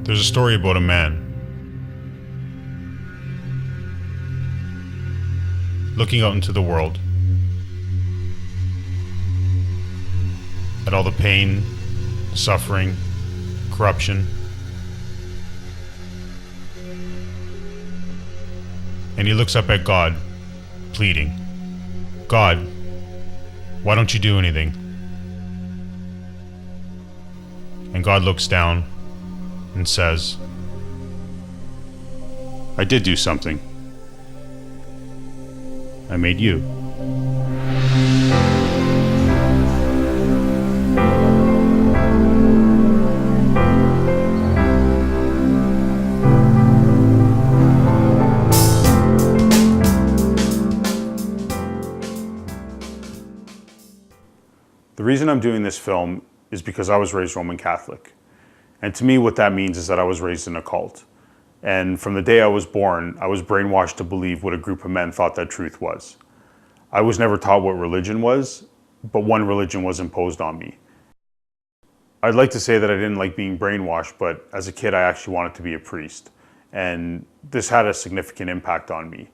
There's a story about a man looking out into the world at all the pain, suffering, corruption, and he looks up at God, pleading, "God, why don't you do anything?" And God looks down and says, "I did do something. I made you." The reason I'm doing this film is because I was raised Roman Catholic. And to me, what that means is that I was raised in a cult. And from the day I was born, I was brainwashed to believe what a group of men thought that truth was. I was never taught what religion was, but one religion was imposed on me. I'd like to say that I didn't like being brainwashed, but as a kid, I actually wanted to be a priest. And this had a significant impact on me.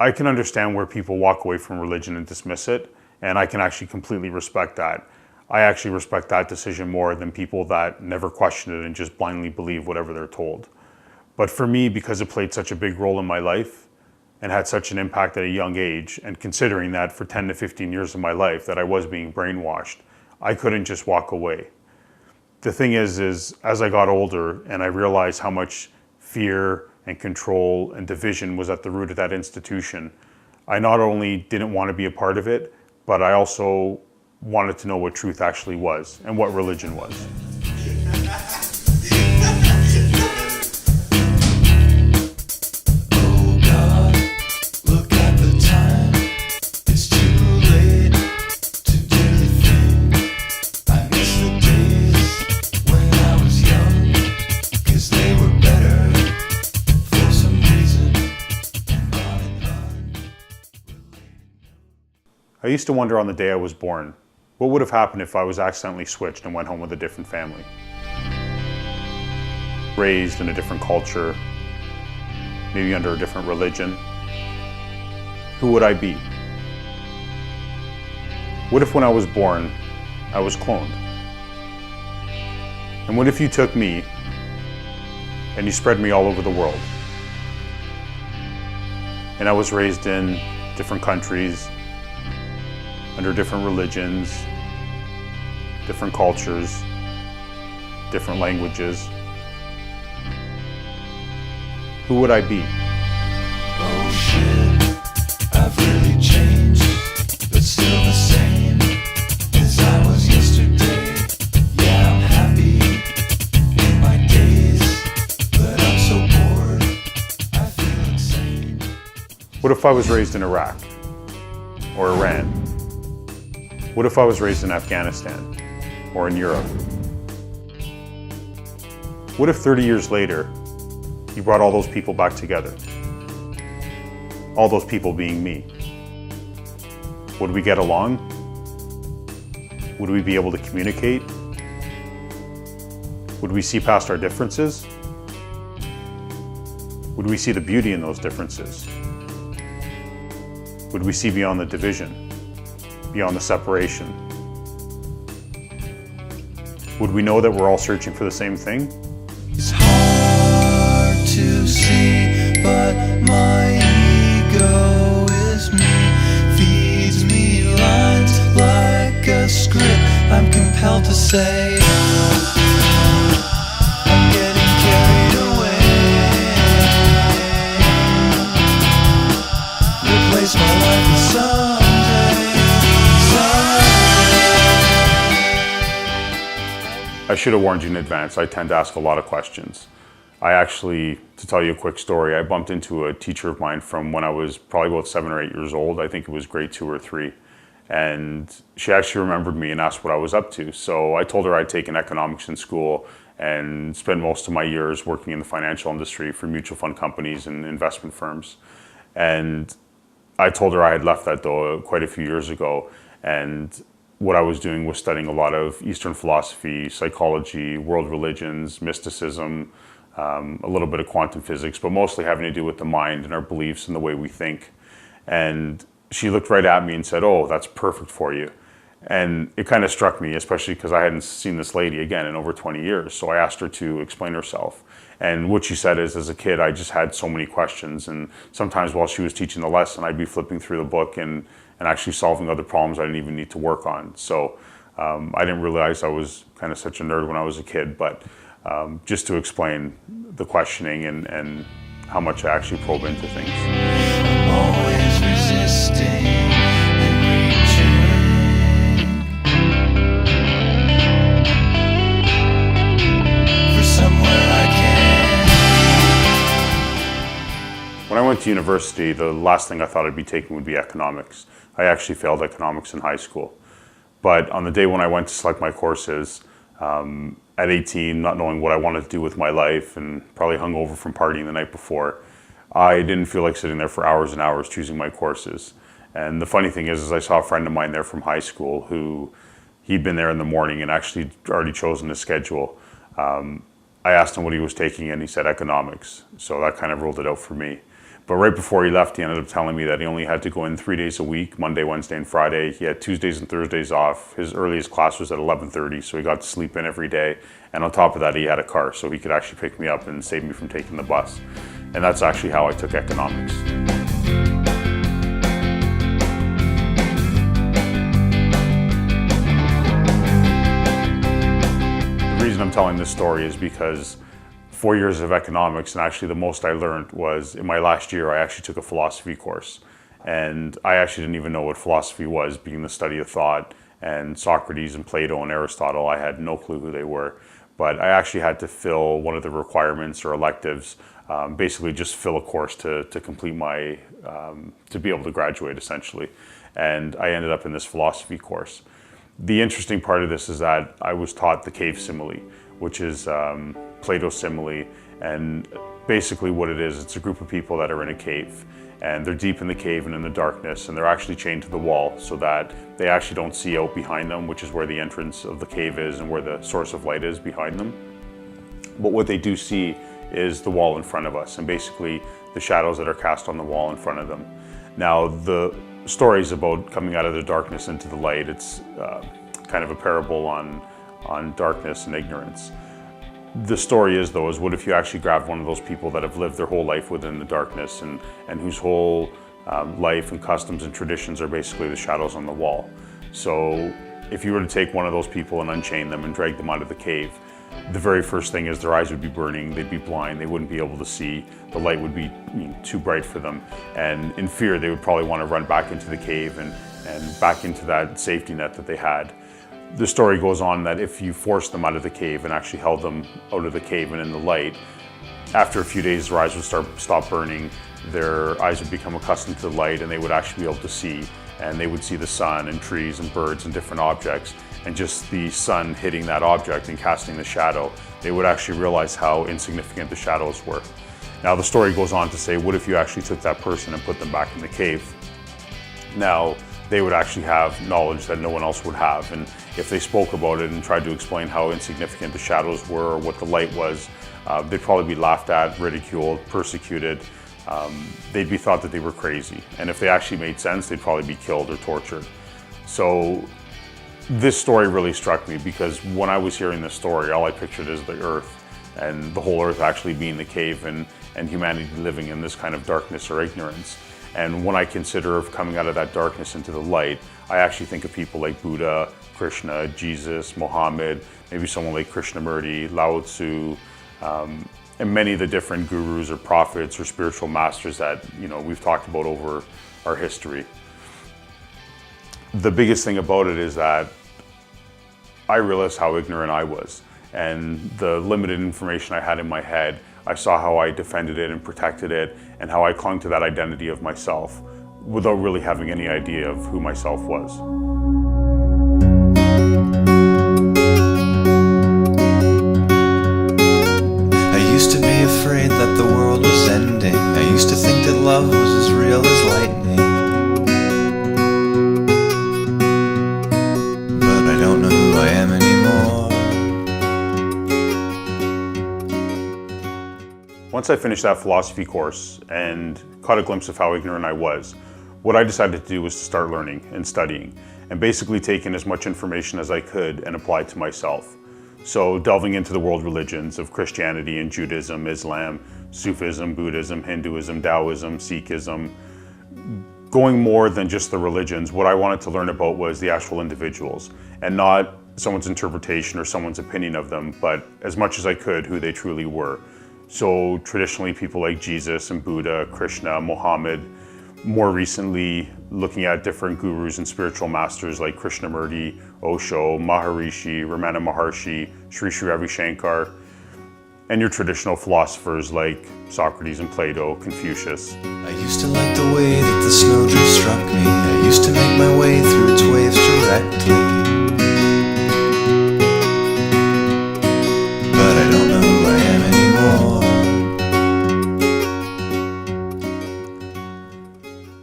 I can understand where people walk away from religion and dismiss it, and I can actually completely respect that. I actually respect that decision more than people that never question it and just blindly believe whatever they're told. But for me, because it played such a big role in my life and had such an impact at a young age, and considering that for 10 to 15 years of my life that I was being brainwashed, I couldn't just walk away. The thing is as I got older and I realized how much fear and control and division was at the root of that institution, I not only didn't want to be a part of it, but I also wanted to know what truth actually was and what religion was. Oh God, look at the time. It's too late to do the thing. I miss the days when I was young, 'cause they were better for some reason. I used to wonder on the day I was born, what would have happened if I was accidentally switched and went home with a different family? Raised in a different culture, maybe under a different religion. Who would I be? What if when I was born, I was cloned? And what if you took me and you spread me all over the world? And I was raised in different countries, under different religions, different cultures, different languages. Who would I be? Oh shit, I've really changed, but still the same as I was yesterday. Yeah, I'm happy in my days, but I'm so bored, I feel insane. What if I was raised in Iraq or Iran? What if I was raised in Afghanistan or in Europe? What if 30 years later, you brought all those people back together? All those people being me. Would we get along? Would we be able to communicate? Would we see past our differences? Would we see the beauty in those differences? Would we see beyond the division? Beyond the separation? Would we know that we're all searching for the same thing? It's hard to see, but my ego is me, feeds me lines like a script. I'm compelled to say, I'm getting carried away. Replace my life with someday. I should have warned you in advance. I tend to ask a lot of questions. I actually, to tell you a quick story, I bumped into a teacher of mine from when I was probably about 7 or 8 years old. I think it was grade 2 or 3. And she actually remembered me and asked what I was up to. So I told her I'd taken economics in school and spent most of my years working in the financial industry for mutual fund companies and investment firms. And I told her I had left that though quite a few years ago. And what I was doing was studying a lot of Eastern philosophy, psychology, world religions, mysticism, a little bit of quantum physics, but mostly having to do with the mind and our beliefs and the way we think. And she looked right at me and said, "Oh, that's perfect for you." And it kind of struck me, especially because I hadn't seen this lady again in over 20 years. So I asked her to explain herself. And what she said is, as a kid, I just had so many questions. And sometimes while she was teaching the lesson, I'd be flipping through the book and actually solving other problems I didn't even need to work on. So I didn't realize I was kind of such a nerd when I was a kid. But just to explain the questioning and how much I actually probe into things. I'm always resisting and reaching for somewhere I can. When I went to university, the last thing I thought I'd be taking would be economics. I actually failed economics in high school. But on the day when I went to select my courses, at 18, not knowing what I wanted to do with my life and probably hungover from partying the night before, I didn't feel like sitting there for hours and hours choosing my courses. And the funny thing is I saw a friend of mine there from high school who he'd been there in the morning and actually already chosen his schedule. I asked him what he was taking and he said economics. So that kind of ruled it out for me. But right before he left, he ended up telling me that he only had to go in 3 days a week, Monday, Wednesday, and Friday. He had Tuesdays and Thursdays off. His earliest class was at 11:30, so he got to sleep in every day. And on top of that, he had a car, so he could actually pick me up and save me from taking the bus. And that's actually how I took economics. The reason I'm telling this story is because 4 years of economics, and actually the most I learned was in my last year, I actually took a philosophy course. And I actually didn't even know what philosophy was, being the study of thought. And Socrates and Plato and Aristotle, I had no clue who they were. But I actually had to fill one of the requirements or electives, basically just fill a course to complete my, to be able to graduate essentially. And I ended up in this philosophy course. The interesting part of this is that I was taught the cave simile, which is Plato's simile, and basically what it is, it's a group of people that are in a cave, and they're deep in the cave and in the darkness, and they're actually chained to the wall so that they actually don't see out behind them, which is where the entrance of the cave is and where the source of light is behind them. But what they do see is the wall in front of us, and basically the shadows that are cast on the wall in front of them. Now, the story is about coming out of the darkness into the light. It's kind of a parable on darkness and ignorance. The story is, though, is what if you actually grabbed one of those people that have lived their whole life within the darkness and whose whole life and customs and traditions are basically the shadows on the wall. So if you were to take one of those people and unchain them and drag them out of the cave, the very first thing is their eyes would be burning, they'd be blind, they wouldn't be able to see, the light would be too bright for them. And in fear, they would probably want to run back into the cave and back into that safety net that they had. The story goes on that if you forced them out of the cave and actually held them out of the cave and in the light, after a few days their eyes would stop burning, their eyes would become accustomed to the light, and they would actually be able to see, and they would see the sun and trees and birds and different objects, and just the sun hitting that object and casting the shadow, they would actually realize how insignificant the shadows were. Now the story goes on to say, what if you actually took that person and put them back in the cave? Now, they would actually have knowledge that no one else would have, and if they spoke about it and tried to explain how insignificant the shadows were or what the light was, they'd probably be laughed at, ridiculed, persecuted. They'd be thought that they were crazy, and if they actually made sense, they'd probably be killed or tortured. So this story really struck me because when I was hearing this story, all I pictured is the earth, and the whole earth actually being the cave, and humanity living in this kind of darkness or ignorance. And when I consider of coming out of that darkness into the light, I actually think of people like Buddha, Krishna, Jesus, Muhammad, maybe someone like Krishnamurti, Lao-tzu, and many of the different gurus or prophets or spiritual masters that we've talked about over our history. The biggest thing about it is that I realized how ignorant I was, and the limited information I had in my head. I saw how I defended it and protected it, and how I clung to that identity of myself without really having any idea of who myself was. I used to be afraid that the world was ending. I used to think that love was as real as lightning. Once I finished that philosophy course and caught a glimpse of how ignorant I was, what I decided to do was to start learning and studying and basically take in as much information as I could and apply it to myself. So delving into the world religions of Christianity and Judaism, Islam, Sufism, Buddhism, Hinduism, Taoism, Sikhism, going more than just the religions, what I wanted to learn about was the actual individuals and not someone's interpretation or someone's opinion of them, but as much as I could, who they truly were. So traditionally, people like Jesus and Buddha, Krishna, Muhammad, more recently looking at different gurus and spiritual masters like Krishnamurti, Osho, Maharishi, Ramana Maharshi, Sri Sri Ravi Shankar, and your traditional philosophers like Socrates and Plato, Confucius. I used to like the way that the snowdrift struck me. I used to make my way through its waves directly. But I don't know who I am anymore.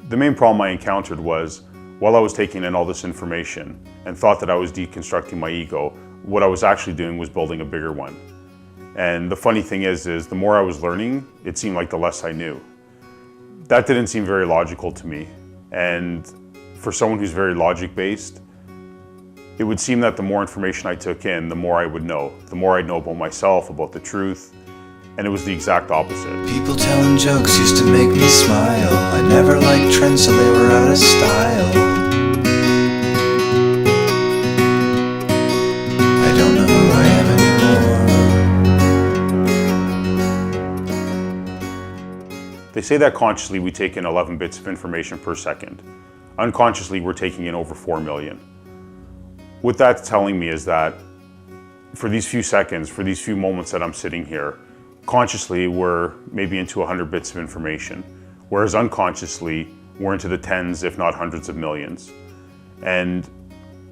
The main problem I encountered was, while I was taking in all this information and thought that I was deconstructing my ego, what I was actually doing was building a bigger one. And the funny thing is the more I was learning, it seemed like the less I knew. That didn't seem very logical to me. And for someone who's very logic-based, it would seem that the more information I took in, the more I would know. The more I'd know about myself, about the truth, and it was the exact opposite. People telling jokes used to make me smile. I never liked trends, so they were out of style. I don't know who I am anymore. They say that consciously we take in 11 bits of information per second. Unconsciously, we're taking in over 4 million. What that's telling me is that for these few seconds, for these few moments that I'm sitting here, consciously we're maybe into 100 bits of information, whereas unconsciously we're into the tens, if not hundreds of millions. And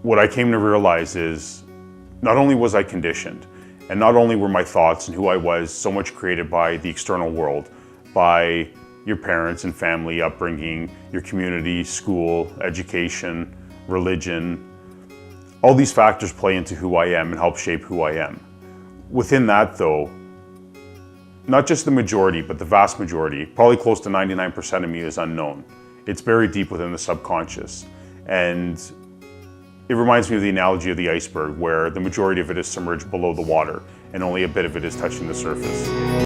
what I came to realize is not only was I conditioned, and not only were my thoughts and who I was so much created by the external world, by your parents and family upbringing, your community, school, education, religion. All these factors play into who I am and help shape who I am. Within that though, not just the majority, but the vast majority, probably close to 99% of me is unknown. It's buried deep within the subconscious. And it reminds me of the analogy of the iceberg, where the majority of it is submerged below the water and only a bit of it is touching the surface.